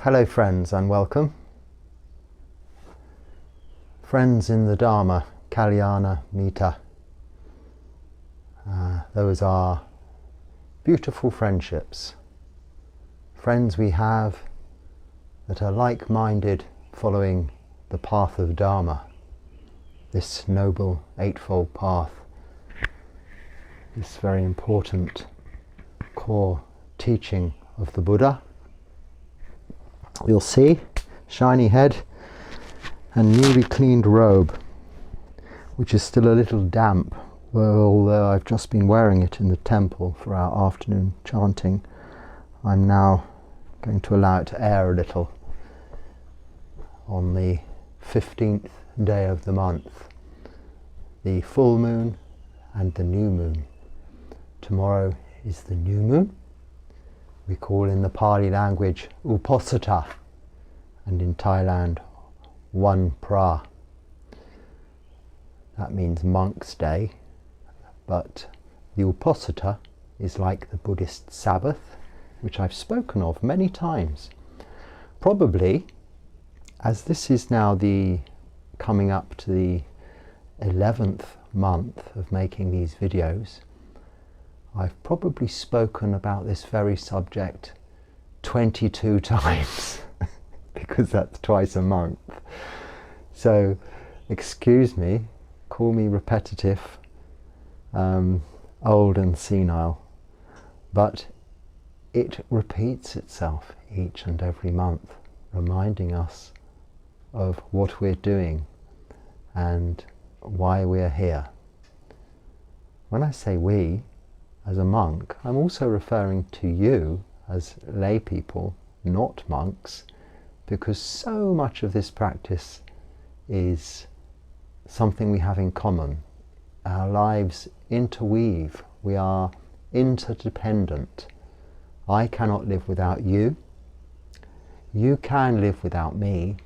Hello friends and welcome. Friends in the Dharma, Kalyana Mita. Those are beautiful friendships. Friends we have that are like-minded, following the path of Dharma, this noble eightfold path, this very important core teaching of the Buddha. You'll see shiny head and newly cleaned robe, which is still a little damp, although I've just been wearing it in the temple for our afternoon chanting. I'm now going to allow it to air a little on the 15th day of the month, the full moon and the new moon. Tomorrow is the new moon. We call in the Pali language Uposatha, and in Thailand one Phra. That means monk's day, but the Uposatha is like the Buddhist Sabbath, which I've spoken of many times. Probably, as this is now coming up to the 11th month of making these videos, I've probably spoken about this very subject 22 times because that's twice a month. So excuse me, call me repetitive, old and senile, but it repeats itself each and every month, reminding us of what we're doing and why we're here. When I say we, as a monk, I'm also referring to you as lay people, not monks, because so much of this practice is something we have in common. Our lives interweave, we are interdependent. I cannot live without you, you can live without me,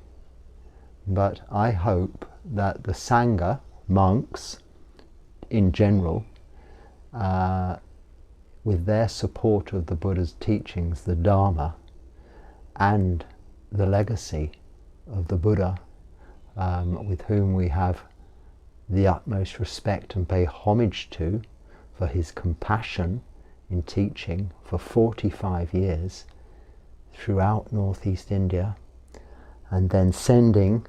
but I hope that the Sangha, monks in general, with their support of the Buddha's teachings, the Dharma, and the legacy of the Buddha, with whom we have the utmost respect and pay homage to for his compassion in teaching for 45 years throughout northeast India, and then sending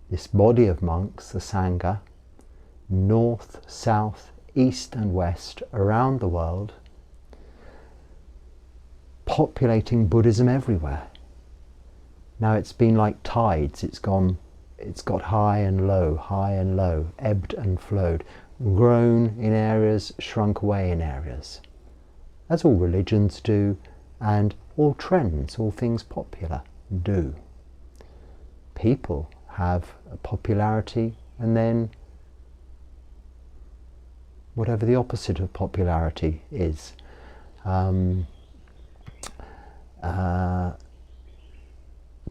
this body of monks, the Sangha, north, south, east and west around the world, populating Buddhism everywhere. Now it's been like tides, it's got high and low, ebbed and flowed, grown in areas, shrunk away in areas, as all religions do, and all trends, all things popular do. People have a popularity, and then whatever the opposite of popularity is.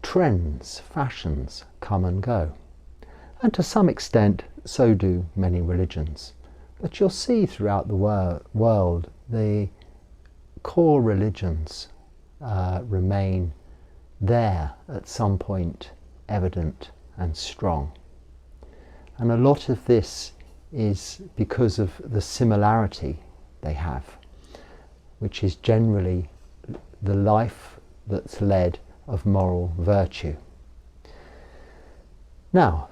Trends, fashions come and go, and to some extent so do many religions. But you'll see throughout the world the core religions remain there at some point, evident and strong. And a lot of this is because of the similarity they have, which is generally the life that's led of moral virtue. Now,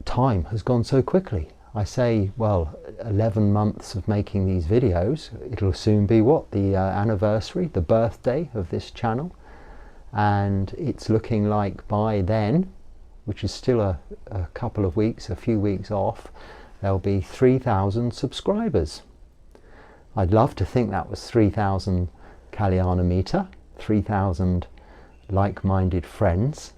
time has gone so quickly. I say, well, 11 months of making these videos. It'll soon be what? The anniversary, the birthday of this channel. And it's looking like by then, which is still a couple of weeks, a few weeks off, there'll be 3,000 subscribers. I'd love to think that was 3,000 Kalyana Mita, 3,000 like-minded friends,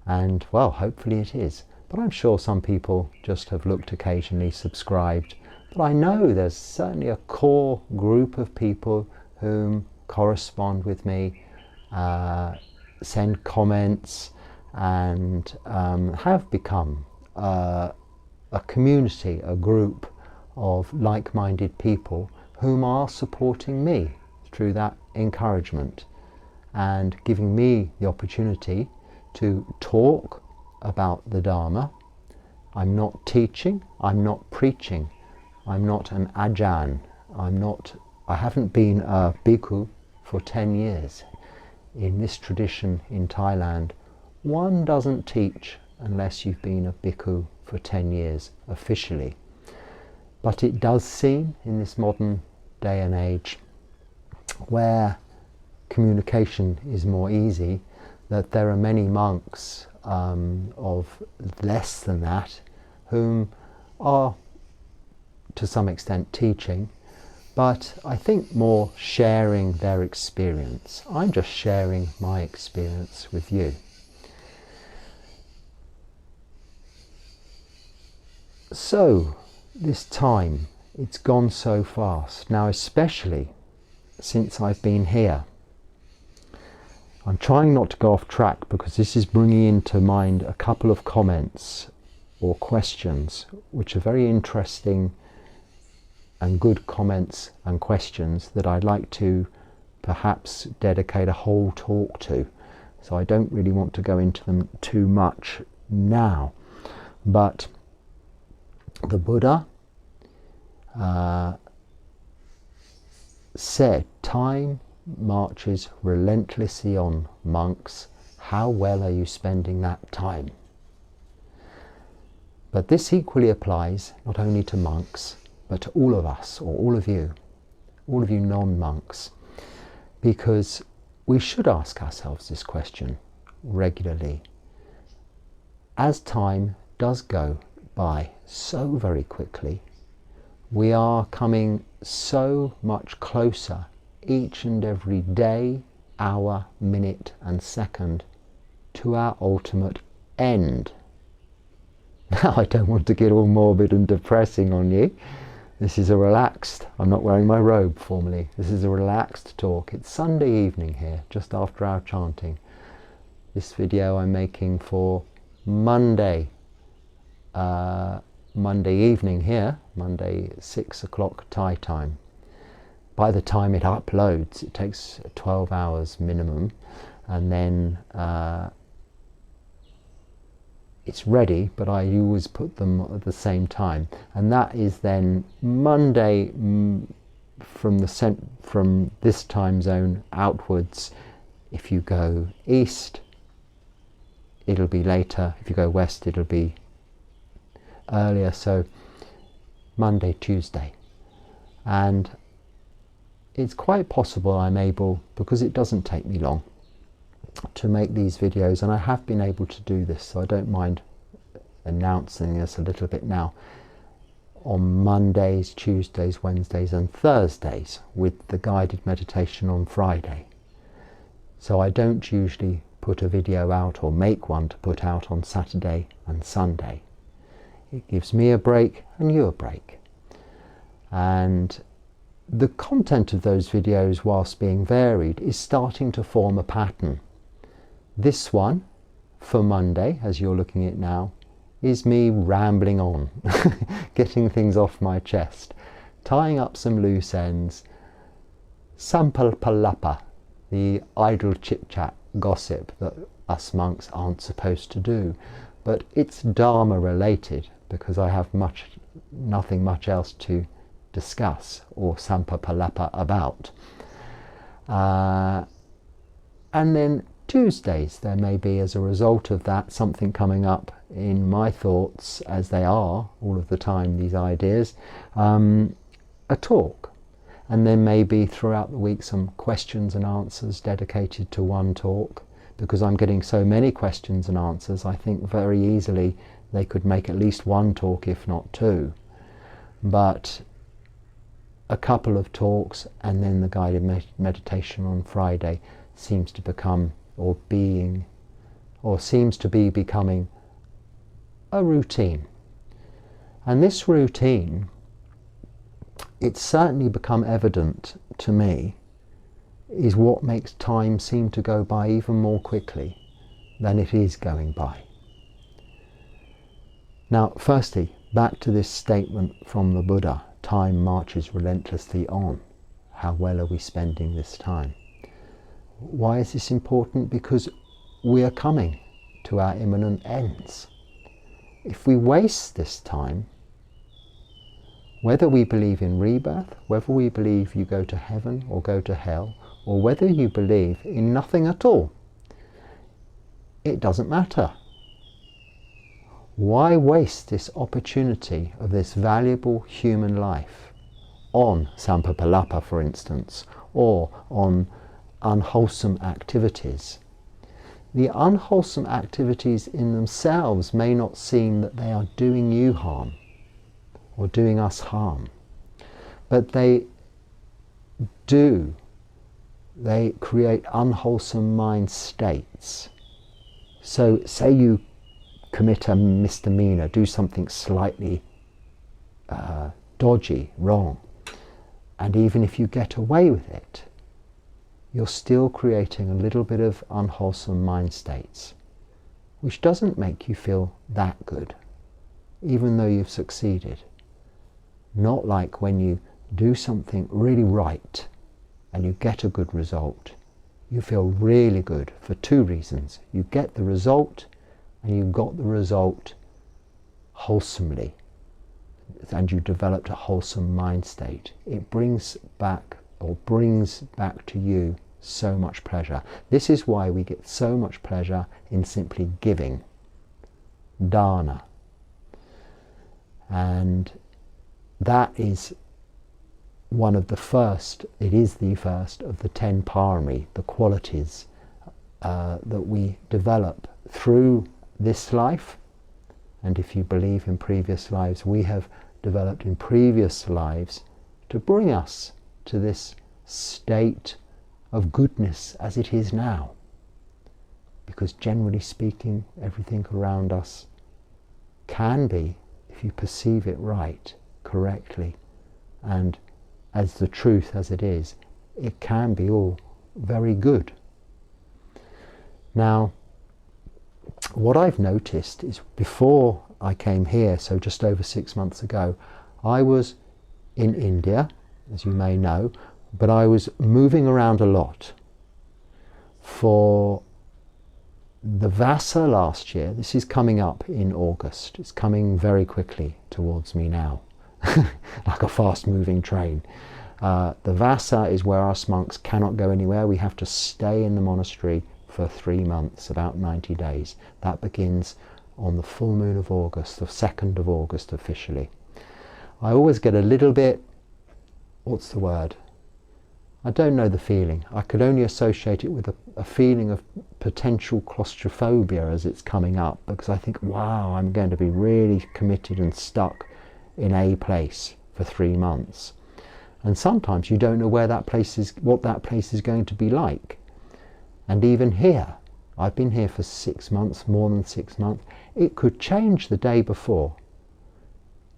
and well, hopefully it is. But I'm sure some people just have looked occasionally, subscribed. But I know there's certainly a core group of people whom correspond with me, send comments, and have become a community, a group of like-minded people whom are supporting me through that encouragement. and giving me the opportunity to talk about the Dharma. I'm not teaching, I'm not preaching, I'm not an ajahn, I haven't been a bhikkhu for 10 years. In this tradition in Thailand, one doesn't teach unless you've been a bhikkhu for 10 years officially. But it does seem in this modern day and age, where communication is more easy, that there are many monks of less than that whom are to some extent teaching, but I think more sharing their experience. I'm just sharing my experience with you. So this time, it's gone so fast. Now, especially since I've been here. I'm trying not to go off track because this is bringing into mind a couple of comments or questions which are very interesting and good comments and questions that I'd like to perhaps dedicate a whole talk to. So I don't really want to go into them too much now. But the Buddha said, "Time marches relentlessly on, monks. How well are you spending that time?" But this equally applies not only to monks, but to all of us, or all of you non-monks, because we should ask ourselves this question regularly. As time does go by so very quickly, we are coming so much closer each and every day, hour, minute and second to our ultimate end. Now, I don't want to get all morbid and depressing on you. This is a relaxed, I'm not wearing my robe formally, this is a relaxed talk. It's Sunday evening here, just after our chanting. This video I'm making for Monday evening here, Monday 6 o'clock Thai time. By the time it uploads, it takes 12 hours minimum, and then it's ready, but I always put them at the same time, and that is then Monday from this time zone outwards. If you go east, it'll be later. If you go west, it'll be earlier. So Monday, Tuesday, and it's quite possible I'm able, because it doesn't take me long, to make these videos, and I have been able to do this, so I don't mind announcing this a little bit now, on Mondays, Tuesdays, Wednesdays and Thursdays, with the guided meditation on Friday. So I don't usually put a video out or make one to put out on Saturday and Sunday. It gives me a break and you a break. And the content of those videos, whilst being varied, is starting to form a pattern. This one, for Monday, as you're looking at now, is me rambling on, getting things off my chest, tying up some loose ends, sampalpalapa, the idle chit-chat gossip that us monks aren't supposed to do. But it's Dharma related, because I have nothing much else to discuss or sampalpalapa about. And then Tuesdays, there may be, as a result of that, something coming up in my thoughts, as they are all of the time, these ideas, a talk. And then maybe throughout the week some questions and answers dedicated to one talk, because I'm getting so many questions and answers, I think very easily they could make at least one talk, if not two. But a couple of talks and then the guided meditation on Friday seems to become, seems to be becoming a routine. And this routine, it's certainly become evident to me, is what makes time seem to go by even more quickly than it is going by. Now, firstly, back to this statement from the Buddha, time marches relentlessly on. How well are we spending this time? Why is this important? Because we are coming to our imminent ends. If we waste this time, whether we believe in rebirth, whether we believe you go to heaven or go to hell, or whether you believe in nothing at all, it doesn't matter. Why waste this opportunity of this valuable human life on sampapalapa, for instance, or on unwholesome activities? The unwholesome activities in themselves may not seem that they are doing you harm or doing us harm, but they do. They create unwholesome mind states. So say you commit a misdemeanor, do something slightly dodgy, wrong, and even if you get away with it, you're still creating a little bit of unwholesome mind states, which doesn't make you feel that good, even though you've succeeded. Not like when you do something really right and you get a good result. You feel really good for two reasons. You get the result, and you got the result wholesomely, and you developed a wholesome mind state. It brings back to you so much pleasure. This is why we get so much pleasure in simply giving, dana. And that is one of the first, it is the first of the 10 parami, the qualities that we develop through this life. And if you believe in previous lives, we have developed in previous lives to bring us to this state of goodness as it is now. Because generally speaking, everything around us can be, if you perceive it right, correctly, and as the truth as it is, it can be all very good. Now, what I've noticed is before I came here, so just over 6 months ago, I was in India, as you may know, but I was moving around a lot. For the Vasa last year, this is coming up in August, it's coming very quickly towards me now, like a fast moving train. The Vasa is where us monks cannot go anywhere. We have to stay in the monastery for 3 months, about 90 days. That begins on the full moon of August, the 2nd of August officially. I always get a little bit, what's the word? I don't know the feeling. I could only associate it with a feeling of potential claustrophobia as it's coming up, because I think, wow, I'm going to be really committed and stuck in a place for 3 months. And sometimes you don't know where that place is, what that place is going to be like. And even here, I've been here for 6 months, more than 6 months, it could change the day before.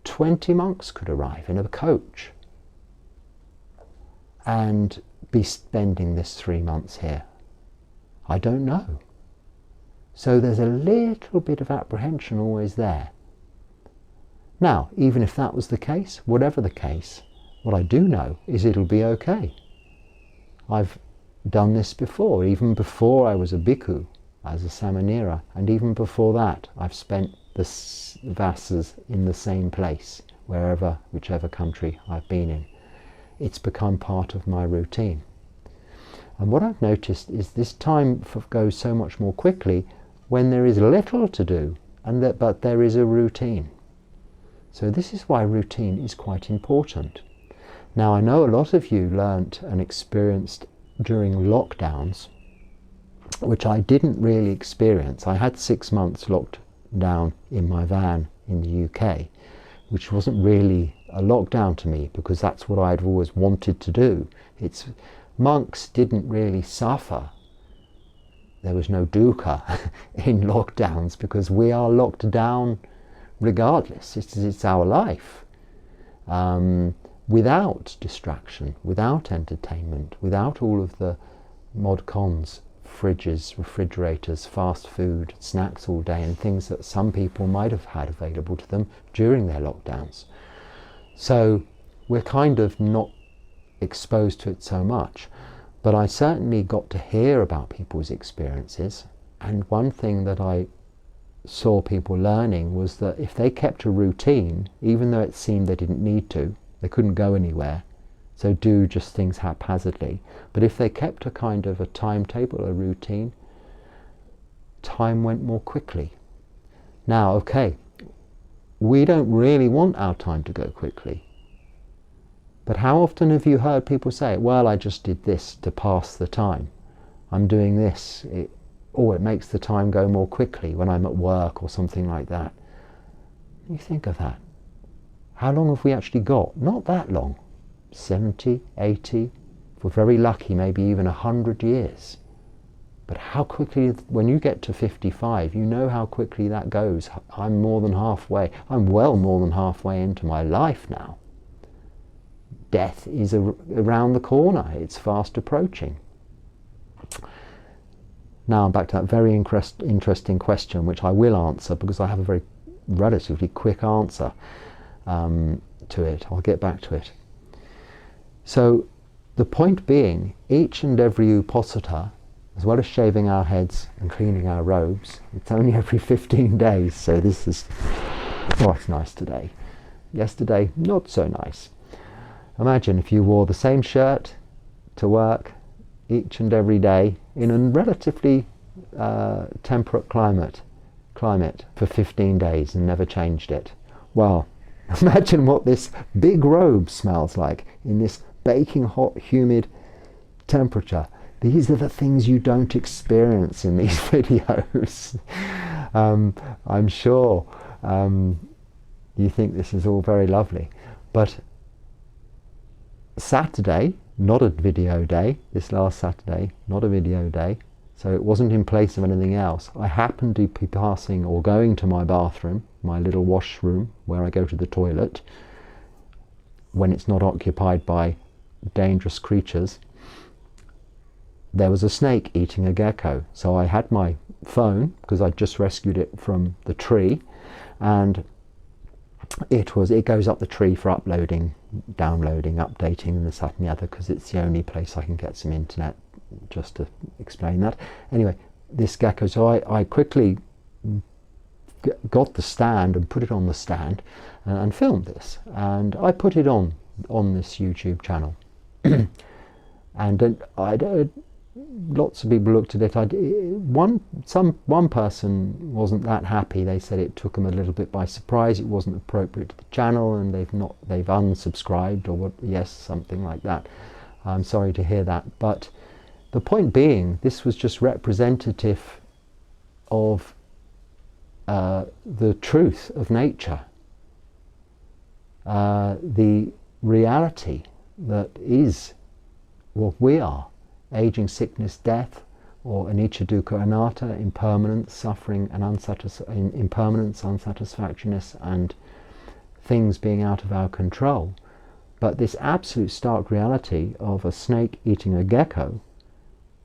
20 monks could arrive in a coach and be spending this 3 months here. I don't know. So there's a little bit of apprehension always there. Now, even if that was the case, whatever the case, what I do know is it'll be okay. I've done this before, even before I was a bhikkhu, as a samanera, and even before that I've spent the vasas in the same place, whichever country I've been in. It's become part of my routine. And what I've noticed is this time goes so much more quickly when there is little to do, but there is a routine. So this is why routine is quite important. Now, I know a lot of you learnt and experienced during lockdowns, which I didn't really experience. I had 6 months locked down in my van in the UK, which wasn't really a lockdown to me, because that's what I'd always wanted to do. Monks didn't really suffer. There was no dukkha in lockdowns, because we are locked down regardless. It's our life. Without distraction, without entertainment, without all of the mod cons, fridges, refrigerators, fast food, snacks all day, and things that some people might have had available to them during their lockdowns. So we're kind of not exposed to it so much. But I certainly got to hear about people's experiences, and one thing that I saw people learning was that if they kept a routine, even though it seemed they didn't need to, they couldn't go anywhere, so do just things haphazardly, but if they kept a kind of a timetable, a routine, time went more quickly. Now, okay, we don't really want our time to go quickly. But how often have you heard people say, well, I just did this to pass the time. I'm doing this. It makes the time go more quickly when I'm at work or something like that. You think of that. How long have we actually got? Not that long. 70, 80, if we're very lucky, maybe even 100 years. But how quickly, when you get to 55, you know how quickly that goes. I'm more than halfway. I'm well more than halfway into my life now. Death is around the corner. It's fast approaching. Now I'm back to that very interesting question, which I will answer because I have a very relatively quick answer to it. I'll get back to it. So the point being, each and every Uposatha, as well as shaving our heads and cleaning our robes, it's only every 15 days. So this is, oh, it's nice today. Yesterday, not so nice. Imagine if you wore the same shirt to work each and every day in a relatively temperate climate for 15 days and never changed it. Well, imagine what this big robe smells like in this baking hot, humid temperature. These are the things you don't experience in these videos. I'm sure you think this is all very lovely, but Saturday, not a video day, this last Saturday, not a video day, so it wasn't in place of anything else. I happened to be passing or going to my bathroom, my little washroom where I go to the toilet when it's not occupied by dangerous creatures. There was a snake eating a gecko, so I had my phone because I'd just rescued it from the tree, and it goes up the tree for uploading, downloading, updating, and this, that and the other, because it's the only place I can get some internet, just to explain that. Anyway, this gecko, so I quickly got the stand and put it on the stand and filmed this, and I put it on this YouTube channel. And lots of people looked at it. One person wasn't that happy. They said it took them a little bit by surprise. It wasn't appropriate to the channel, and they've unsubscribed or what? Yes, something like that. I'm sorry to hear that. But the point being, this was just representative of the truth of nature, the reality that is what we are. Aging, sickness, death, or anicca, dukkha, anatta, impermanence, suffering, and impermanence, unsatisfactoriness, and things being out of our control. But this absolute stark reality of a snake eating a gecko,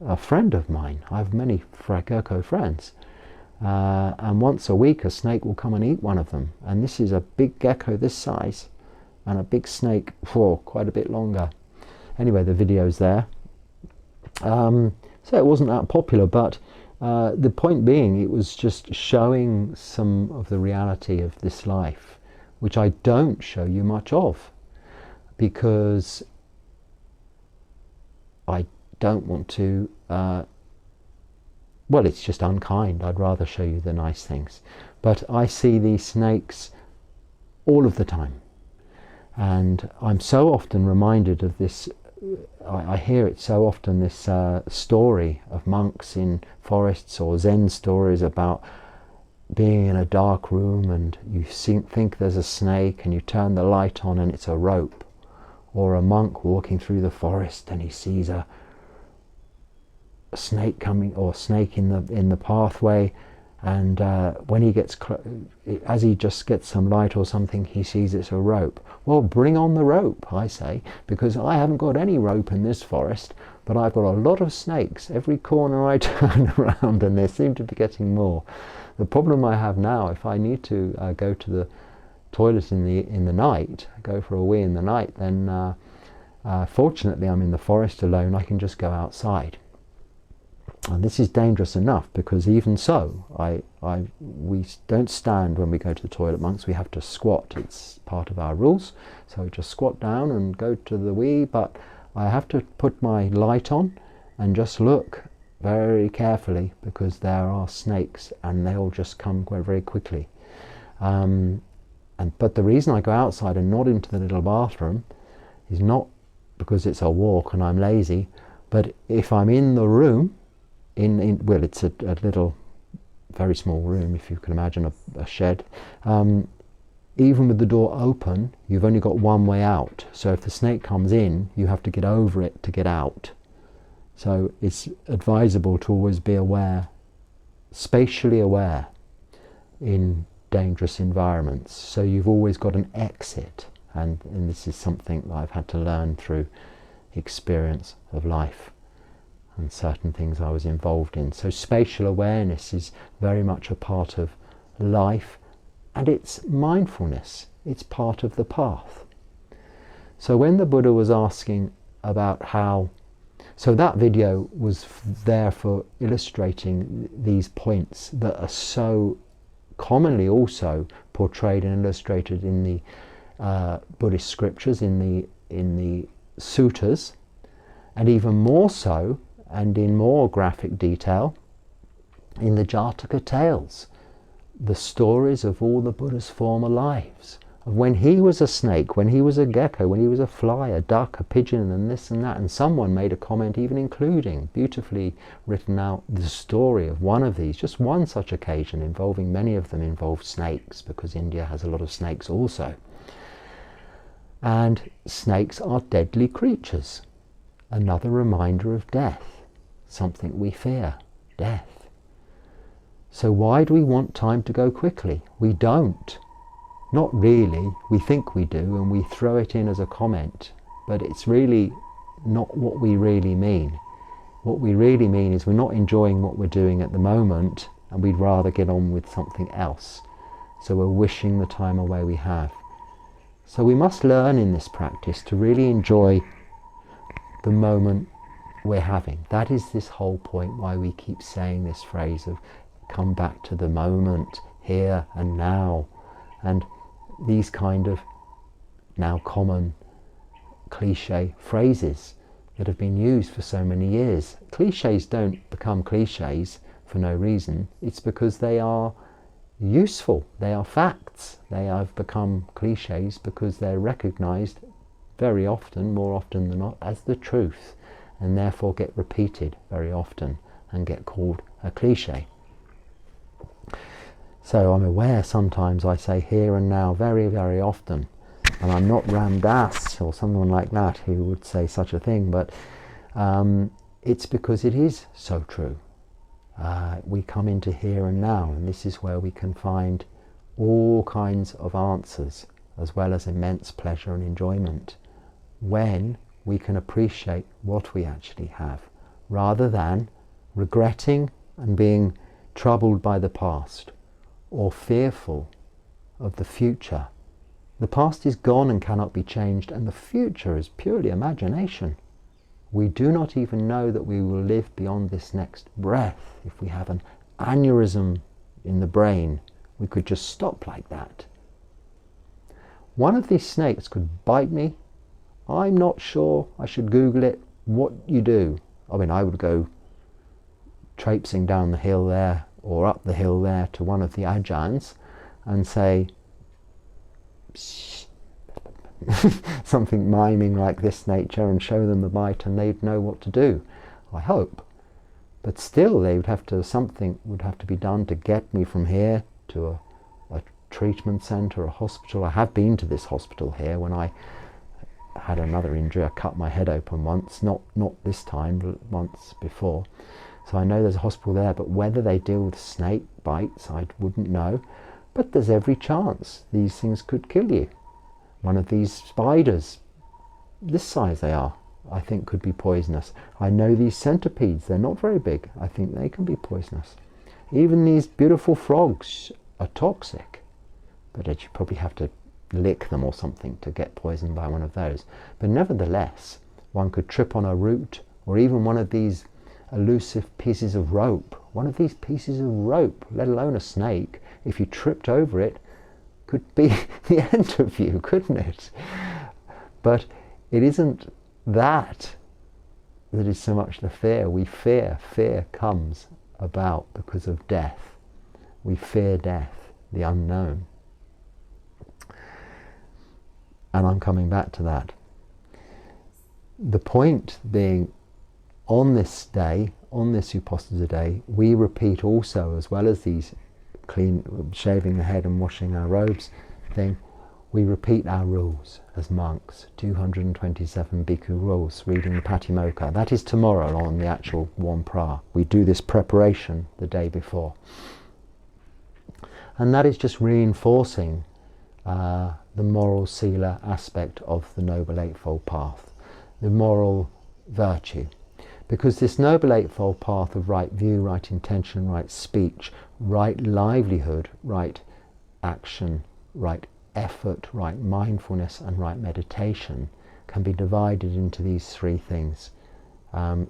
a friend of mine, I have many gecko friends, and once a week a snake will come and eat one of them. And this is a big gecko this size, and a big snake for quite a bit longer. Anyway, the video's there. So it wasn't that popular, but the point being, it was just showing some of the reality of this life, which I don't show you much of, because I don't want to, well, it's just unkind. I'd rather show you the nice things. But I see these snakes all of the time, and I'm so often reminded of this. I hear it so often, this story of monks in forests, or Zen stories about being in a dark room and you think there's a snake and you turn the light on and it's a rope, or a monk walking through the forest and he sees a snake coming, or snake in the pathway, and when he gets as he just gets some light or something, he sees it's a rope. Well, bring on the rope, I say, because I haven't got any rope in this forest, but I've got a lot of snakes every corner I turn around, and there seem to be getting more. The problem I have now, if I need to go to the toilet in the night, go for a wee in the night, then Fortunately, I'm in the forest alone. I can just go outside. And this is dangerous enough, because even so, we don't stand when we go to the toilet, monks. We have to squat. It's part of our rules. So we just squat down and go to the wee, but I have to put my light on and just look very carefully, because there are snakes and they'll just come very quickly. But the reason I go outside and not into the little bathroom is not because it's a walk and I'm lazy, but if I'm in the room, well, it's a little, very small room, if you can imagine a shed. Even with the door open, you've only got one way out. So if the snake comes in, you have to get over it to get out. So it's advisable to always be aware, spatially aware, in dangerous environments. So you've always got an exit. And this is something that I've had to learn through experience of life and certain things I was involved in. So spatial awareness is very much a part of life, and it's mindfulness. It's part of the path. So when the Buddha was asking about how, so that video was there for illustrating these points that are so commonly also portrayed and illustrated in the Buddhist scriptures, in the suttas, and even more so, and in more graphic detail, in the Jataka tales, the stories of all the Buddha's former lives, of when he was a snake, when he was a gecko, when he was a fly, a duck, a pigeon, and this and that. And someone made a comment even including, beautifully written out, the story of one of these, just one such occasion involving, many of them involved snakes, because India has a lot of snakes also. And snakes are deadly creatures. Another reminder of death. Something we fear, death. So why do we want time to go quickly? We don't. Not really. We think we do, and we throw it in as a comment, but it's really not what we really mean. What we really mean is we're not enjoying what we're doing at the moment, and we'd rather get on with something else. So we're wishing the time away we have. So we must learn in this practice to really enjoy the moment we're having. That is this whole point why we keep saying this phrase of come back to the moment, here and now, and these kind of now common cliche phrases that have been used for so many years. Cliches don't become cliches for no reason. It's because they are useful, they are facts. They have become cliches because they're recognized very often, more often than not, as the truth, and therefore get repeated very often and get called a cliche. So I'm aware sometimes I say here and now very, very often, and I'm not Ram Dass or someone like that who would say such a thing, but it's because it is so true. We come into here and now, and this is where we can find all kinds of answers, as well as immense pleasure and enjoyment, when we can appreciate what we actually have, rather than regretting and being troubled by the past, or fearful of the future. The past is gone and cannot be changed, and the future is purely imagination. We do not even know that we will live beyond this next breath. If we have an aneurysm in the brain, we could just stop like that. One of these snakes could bite me. I'm not sure, I should Google it, what you do. I mean, I would go traipsing down the hill there, or up the hill there, to one of the ajahns and say something miming like this nature, and show them the bite, and they'd know what to do, I hope. But still, they would have to, something would have to be done to get me from here to a treatment centre, a hospital. I have been to this hospital here when I had another injury. I cut my head open once, not this time, but once before. So I know there's a hospital there, but whether they deal with snake bites, I wouldn't know. But there's every chance these things could kill you. One of these spiders, this size they are, I think could be poisonous. I know these centipedes, they're not very big. I think they can be poisonous. Even these beautiful frogs are toxic. But you probably have to lick them or something to get poisoned by one of those. But nevertheless, one could trip on a root, or even one of these elusive pieces of rope. One of these pieces of rope, let alone a snake, if you tripped over it, could be the end of you, couldn't it? But it isn't that is so much the fear. We fear. Fear comes about because of death. We fear death, the unknown. And I'm coming back to that. The point being, on this day, on this Uposatha day, we repeat also, as well as these clean, shaving the head and washing our robes thing, we repeat our rules as monks, 227 Bhikkhu rules, reading the Patimokkha. That is tomorrow on the actual One Pra. We do this preparation the day before. And that is just reinforcing the moral sila aspect of the Noble Eightfold Path, the moral virtue. Because this Noble Eightfold Path of right view, right intention, right speech, right livelihood, right action, right effort, right mindfulness and right meditation can be divided into these three things.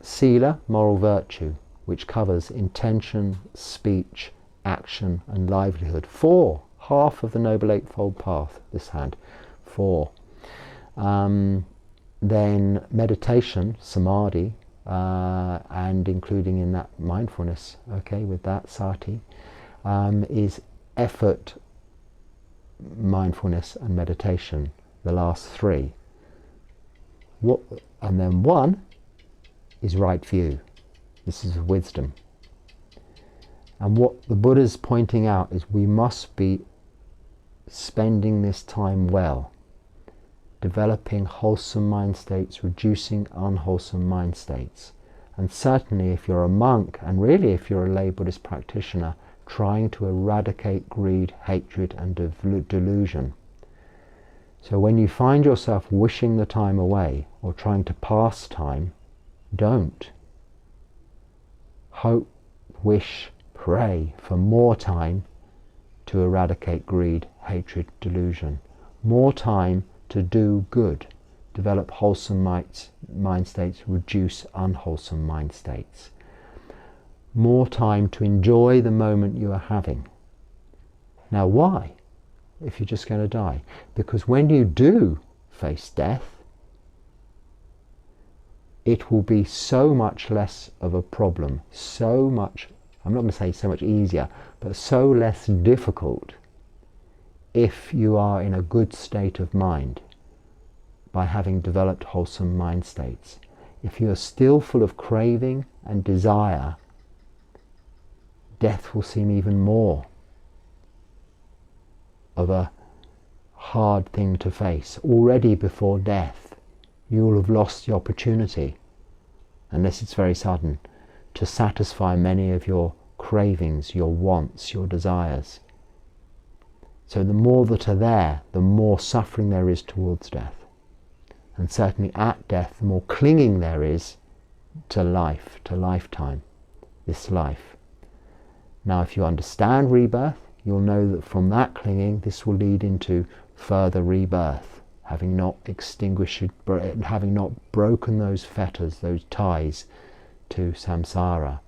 Sila, moral virtue, which covers intention, speech, action and livelihood. 4, half of the Noble Eightfold Path, this hand, 4. Then meditation, samadhi, and including in that mindfulness, okay, with that sati, is effort, mindfulness and meditation, the last 3. And then 1 is right view. This is wisdom. And what the Buddha's pointing out is we must be spending this time well, developing wholesome mind states, reducing unwholesome mind states. And certainly if you're a monk, and really if you're a lay Buddhist practitioner, trying to eradicate greed, hatred and delusion. So when you find yourself wishing the time away or trying to pass time, don't. Hope, wish, pray for more time to eradicate greed, hatred, delusion. More time to do good, develop wholesome mind states, reduce unwholesome mind states. More time to enjoy the moment you are having. Now why? If you're just going to die. Because when you do face death, it will be so much less of a problem, so much, I'm not going to say so much easier, but so less difficult if you are in a good state of mind by having developed wholesome mind states. If you are still full of craving and desire, death will seem even more of a hard thing to face. Already before death, you will have lost the opportunity, unless it's very sudden, to satisfy many of your cravings, your wants, your desires. So the more that are there, the more suffering there is towards death. And certainly at death, the more clinging there is to life, to lifetime, this life. Now if you understand rebirth, you'll know that from that clinging, this will lead into further rebirth, having not extinguished, having not broken those fetters, those ties to samsara.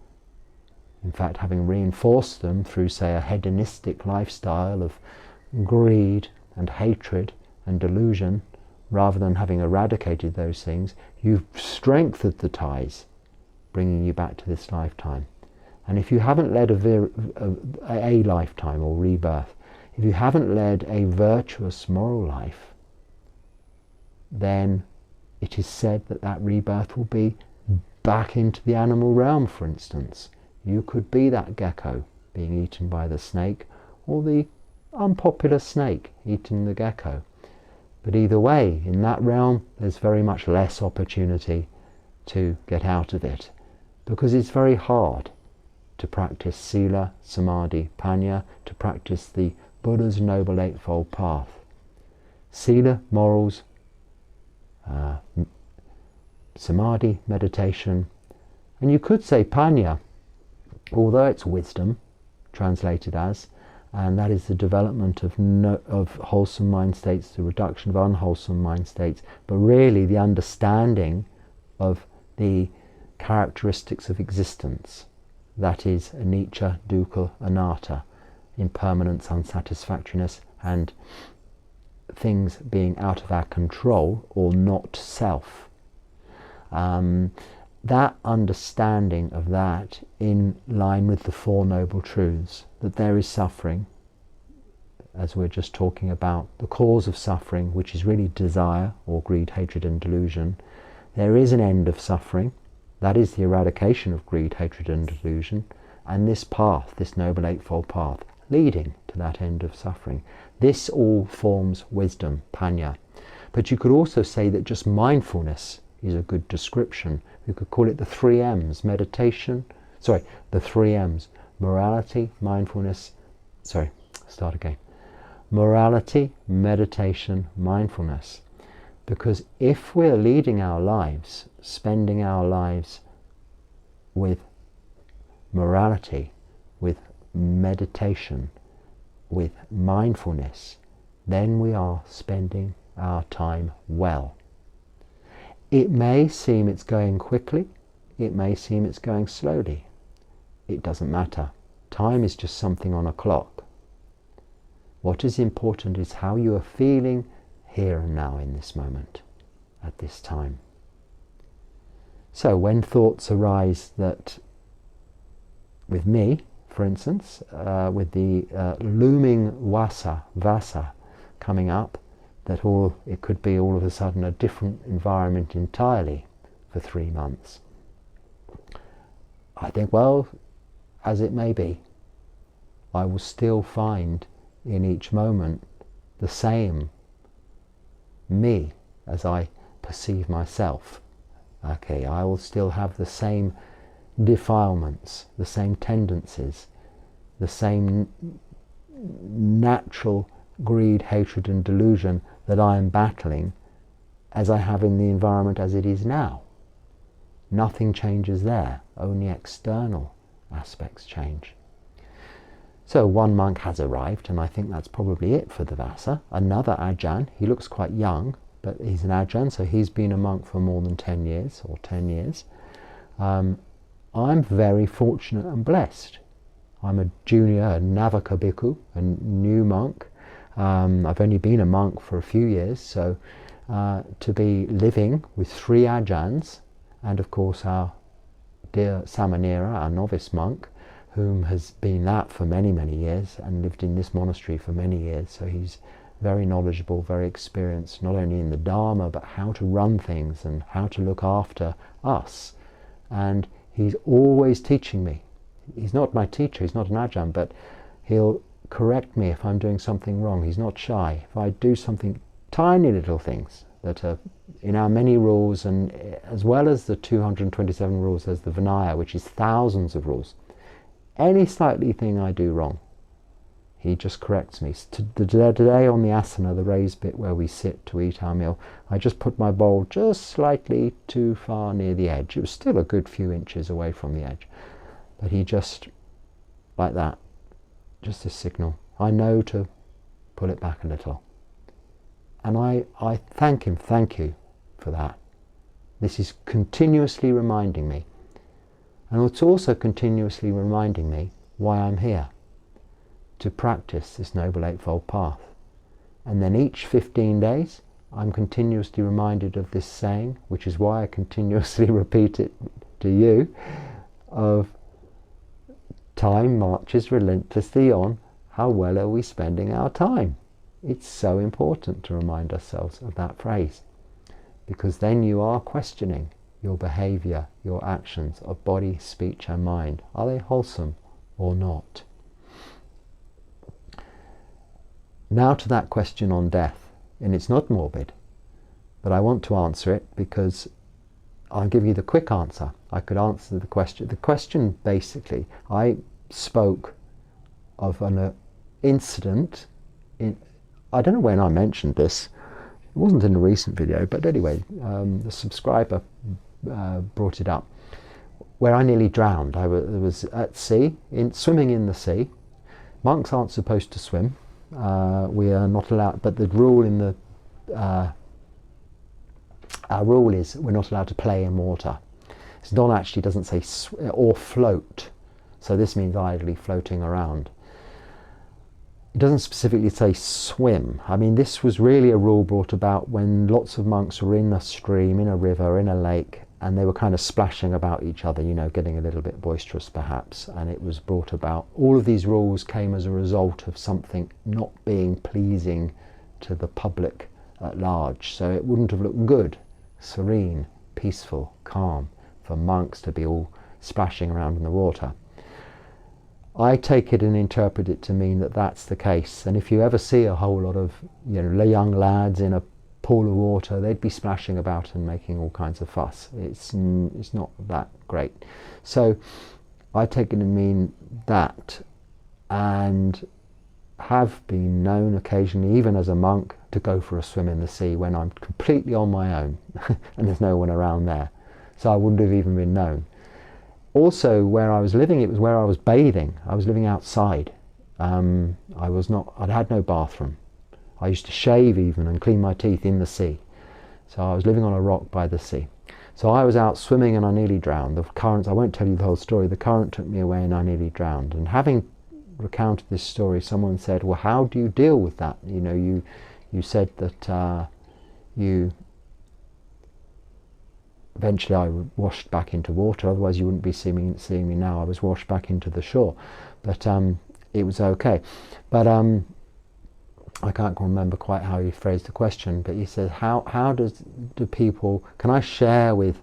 In fact, having reinforced them through, say, a hedonistic lifestyle of greed and hatred and delusion, rather than having eradicated those things, you've strengthened the ties, bringing you back to this lifetime. And if you haven't led a lifetime or rebirth, if you haven't led a virtuous moral life, then it is said that that rebirth will be back into the animal realm, for instance. You could be that gecko being eaten by the snake, or the unpopular snake eating the gecko. But either way, in that realm, there's very much less opportunity to get out of it, because it's very hard to practice Sila, Samadhi, Panya, to practice the Buddha's Noble Eightfold Path. Sila, morals, Samadhi, meditation, and you could say Panya, although it's wisdom, translated as, and that is the development of wholesome mind states, the reduction of unwholesome mind states, but really the understanding of the characteristics of existence, that is anicca, dukkha, anatta, impermanence, unsatisfactoriness, and things being out of our control or not self. That understanding of that in line with the Four Noble Truths, that there is suffering, as we're just talking about, the cause of suffering, which is really desire or greed, hatred and delusion. There is an end of suffering, that is the eradication of greed, hatred and delusion, and this path, this Noble Eightfold Path, leading to that end of suffering. This all forms wisdom, panya. But you could also say that just mindfulness is a good description. You could call it the 3 M's, meditation, the 3 M's, morality, mindfulness, morality, meditation, mindfulness. Because if we're leading our lives, spending our lives with morality, with meditation, with mindfulness, then we are spending our time well. It may seem it's going quickly, it may seem it's going slowly. It doesn't matter. Time is just something on a clock. What is important is how you are feeling here and now in this moment, at this time. So when thoughts arise that, with me, for instance, with the looming vasa coming up, that it could be all of a sudden a different environment entirely for 3 months. I think, well, as it may be, I will still find in each moment the same me as I perceive myself. Okay, I will still have the same defilements, the same tendencies, the same natural greed, hatred and delusion that I am battling as I have in the environment as it is now. Nothing changes there, only external aspects change. So one monk has arrived, and I think that's probably it for the Vasa. Another Ajahn, he looks quite young, but he's an Ajahn, so he's been a monk for more than 10 years, or 10 years. I'm very fortunate and blessed. I'm a junior, a Navaka Bhikkhu, a new monk. I've only been a monk for a few years, so to be living with 3 Ajahns, and of course our dear Samanera, our novice monk, whom has been that for many, many years and lived in this monastery for many years. So he's very knowledgeable, very experienced, not only in the Dharma, but how to run things and how to look after us. And he's always teaching me. He's not my teacher, he's not an Ajahn, but he'll correct me if I'm doing something wrong. He's not shy. If I do something, tiny little things that are in our many rules, and as well as the 227 rules, there's the Vinaya, which is thousands of rules. Any slightly thing I do wrong, he just corrects me. Today on the asana, the raised bit where we sit to eat our meal, I just put my bowl just slightly too far near the edge. It was still a good few inches away from the edge. But he just, like that, just a signal. I know to pull it back a little. And I thank him, thank you for that. This is continuously reminding me. And it's also continuously reminding me why I'm here, to practice this Noble Eightfold Path. And then each 15 days, I'm continuously reminded of this saying, which is why I continuously repeat it to you, of time marches relentlessly on, how well are we spending our time? It's so important to remind ourselves of that phrase, because then you are questioning your behavior, your actions of body, speech and mind. Are they wholesome or not? Now to that question on death, and it's not morbid, but I want to answer it because I'll give you the quick answer. I could answer the question. The question basically, I spoke of an incident I don't know when I mentioned this. It wasn't in a recent video, but anyway, the subscriber brought it up, where I nearly drowned. I was at sea, swimming in the sea, Monks aren't supposed to swim. We are not allowed, but the rule in the our rule is we're not allowed to play in water. It's not actually, doesn't say or float, so this means idly floating around. It doesn't specifically say swim. I mean, this was really a rule brought about when lots of monks were in a stream, in a river, in a lake, and they were kind of splashing about each other, you know, getting a little bit boisterous perhaps, and it was brought about. All of these rules came as a result of something not being pleasing to the public at large. So it wouldn't have looked good, serene, peaceful, calm, for monks to be all splashing around in the water. I take it and interpret it to mean that that's the case. And if you ever see a whole lot of, you know, young lads in a pool of water, they'd be splashing about and making all kinds of fuss. It's not that great. So I take it to mean that, and have been known occasionally, even as a monk, to go for a swim in the sea when I'm completely on my own and there's no one around there. So I wouldn't have even been known. Also, where I was living, it was where I was bathing. I was living outside. I'd had no bathroom. I used to shave even and clean my teeth in the sea. So I was living on a rock by the sea. So I was out swimming and I nearly drowned. The currents, I won't tell you the whole story, the current took me away and I nearly drowned. And having recounted this story, someone said, well, how do you deal with that? You know, you said that you eventually I washed back into water, otherwise you wouldn't be seeing me now. I was washed back into the shore, but it was okay. But I can't remember quite how he phrased the question, but he said, how do people, can I share with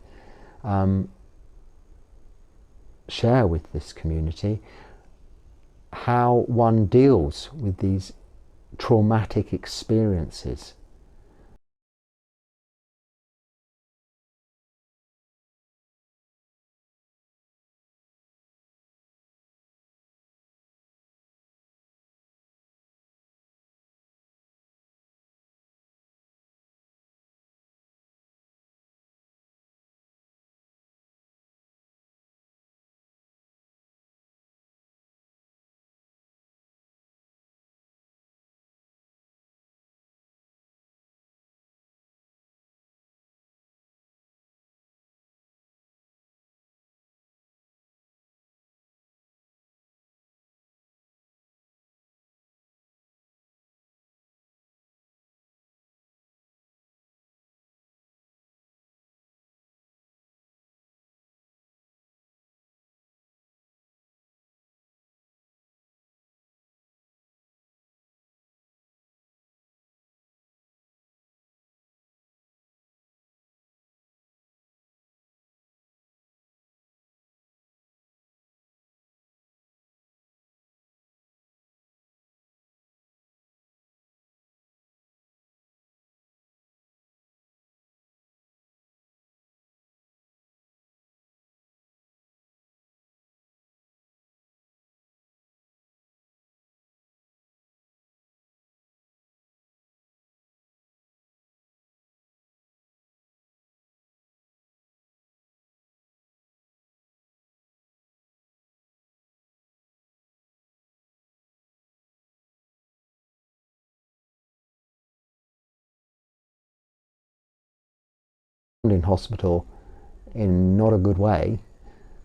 this community how one deals with these traumatic experiences? In hospital in not a good way.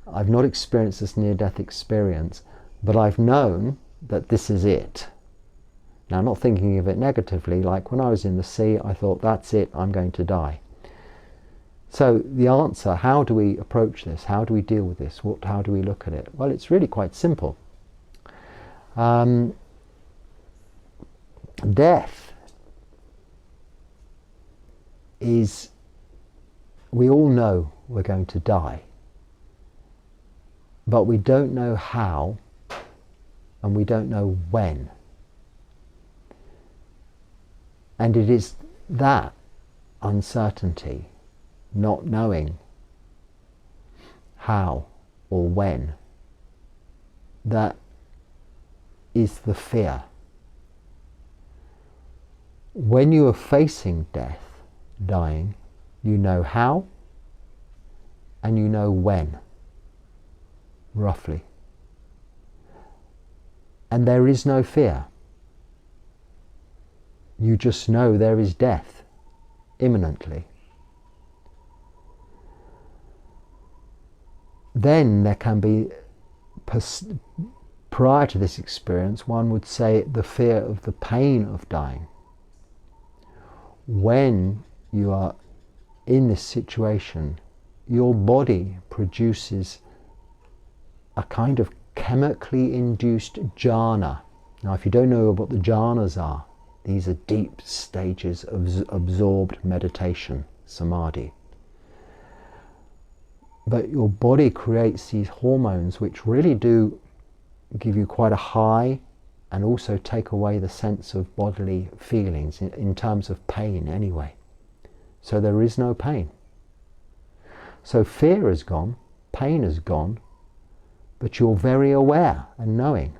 I've not experienced this near-death experience, but I've known that this is it. Now, I'm not thinking of it negatively, like when I was in the sea, I thought, that's it, I'm going to die. So the answer, how do we approach this? How do we deal with this? How do we look at it? Well, it's really quite simple. Death is, we all know we're going to die, but we don't know how and we don't know when. And it is that uncertainty, not knowing how or when, that is the fear. When you are facing death, dying, you know how and you know when, roughly. And there is no fear. You just know there is death imminently. Then there can be, prior to this experience, one would say the fear of the pain of dying. When you are in this situation, your body produces a kind of chemically induced jhana. Now, if you don't know what the jhanas are, these are deep stages of absorbed meditation, samadhi. But your body creates these hormones which really do give you quite a high and also take away the sense of bodily feelings in terms of pain anyway. So there is no pain. So fear is gone, pain is gone, but you're very aware and knowing.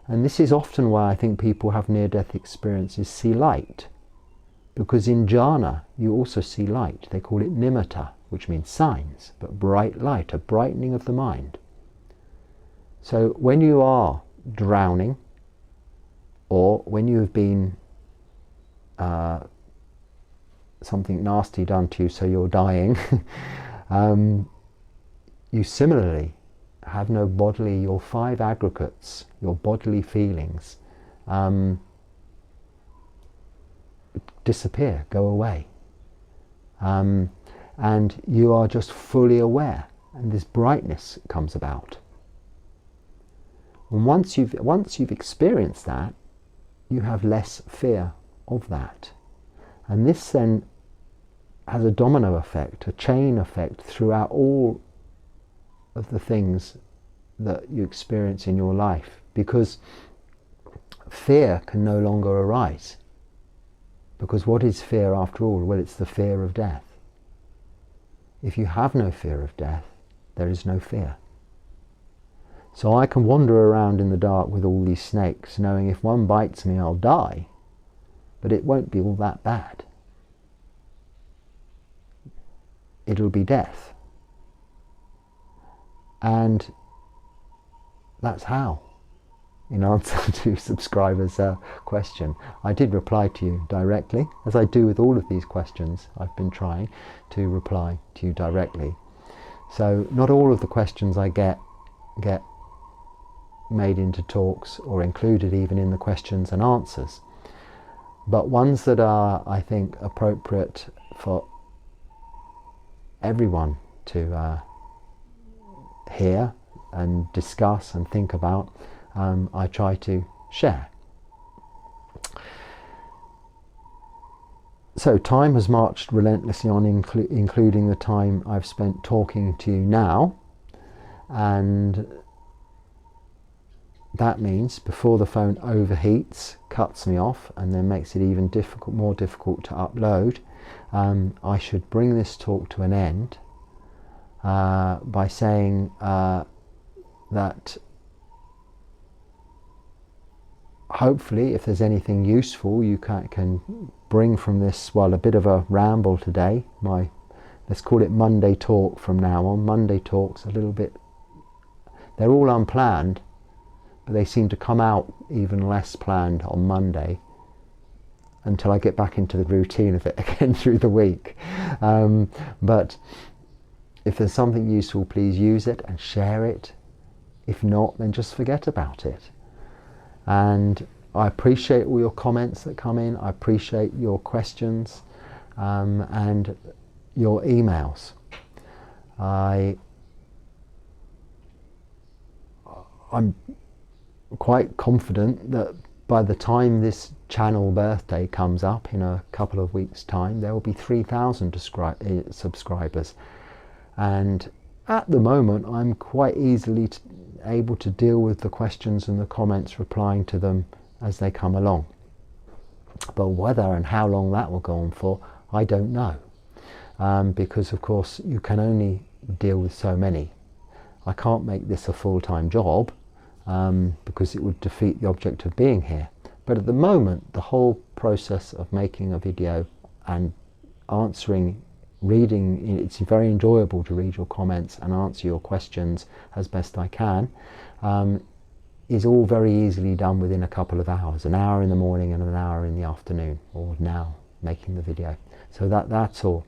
And this is often why I think people have near-death experiences, see light. Because in jhana you also see light. They call it nimitta, which means signs, but bright light, a brightening of the mind. So when you are drowning, or when you have been something nasty done to you so you're dying, you similarly have no bodily, your five aggregates, your bodily feelings disappear, go away. And you are just fully aware, and this brightness comes about. And once you've experienced that, you have less fear of that. And this then has a domino effect, a chain effect throughout all of the things that you experience in your life, because fear can no longer arise. Because what is fear after all? Well, it's the fear of death. If you have no fear of death, there is no fear. So I can wander around in the dark with all these snakes, knowing if one bites me I'll die, but it won't be all that bad. It'll be death. And that's how, in answer to subscribers' question. I did reply to you directly, as I do with all of these questions. I've been trying to reply to you directly. So not all of the questions I get made into talks or included even in the questions and answers. But ones that are, I think, appropriate for everyone to hear and discuss and think about, I try to share. So time has marched relentlessly on, including the time I've spent talking to you now, and that means before the phone overheats, cuts me off, and then makes it even more difficult to upload, I should bring this talk to an end by saying that hopefully, if there's anything useful you can bring from this, well, a bit of a ramble today, let's call it Monday talk from now on. Monday talks a little bit, they're all unplanned, but they seem to come out even less planned on Monday until I get back into the routine of it again through the week. But if there's something useful, please use it and share it. If not, then just forget about it. And I appreciate all your comments that come in. I appreciate your questions and your emails. I'm quite confident that by the time this channel birthday comes up in a couple of weeks' time, there will be 3,000 subscribers. And at the moment, I'm quite easily able to deal with the questions and the comments, replying to them as they come along. But whether and how long that will go on for, I don't know. Because of course you can only deal with so many. I can't make this a full-time job because it would defeat the object of being here. But at the moment, the whole process of making a video and answering, reading, it's very enjoyable to read your comments and answer your questions as best I can. is all very easily done within a couple of hours, an hour in the morning and an hour in the afternoon, or now making the video. So that's all.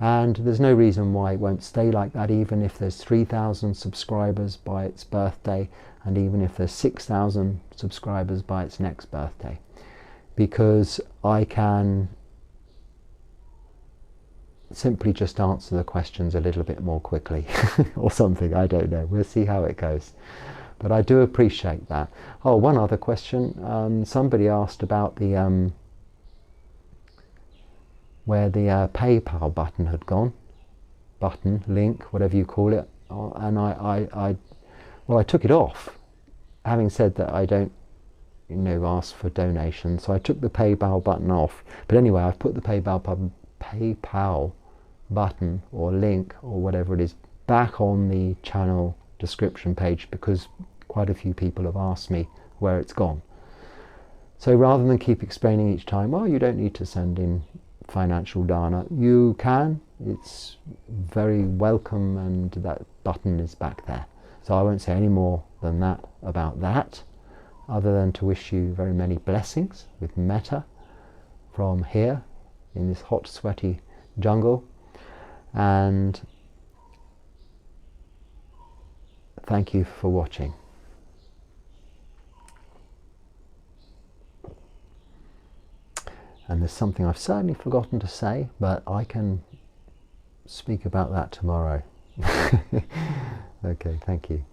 And there's no reason why it won't stay like that, even if there's 3,000 subscribers by its birthday, and even if there's 6,000 subscribers by its next birthday, because I can simply just answer the questions a little bit more quickly or something. I don't know, we'll see how it goes, but I do appreciate that. Oh, one other question, somebody asked about the where the PayPal button had gone, link, whatever you call it, and I took it off, having said that I don't ask for donations, so I took the PayPal button off. But anyway, I've put the PayPal button or link or whatever it is back on the channel description page, because quite a few people have asked me where it's gone. So rather than keep explaining each time, oh, you don't need to send in financial dana, you can, it's very welcome, and that button is back there. So I won't say any more than that about that, other than to wish you very many blessings with metta from here in this hot, sweaty jungle, and thank you for watching. And there's something I've certainly forgotten to say, but I can speak about that tomorrow. Okay, thank you.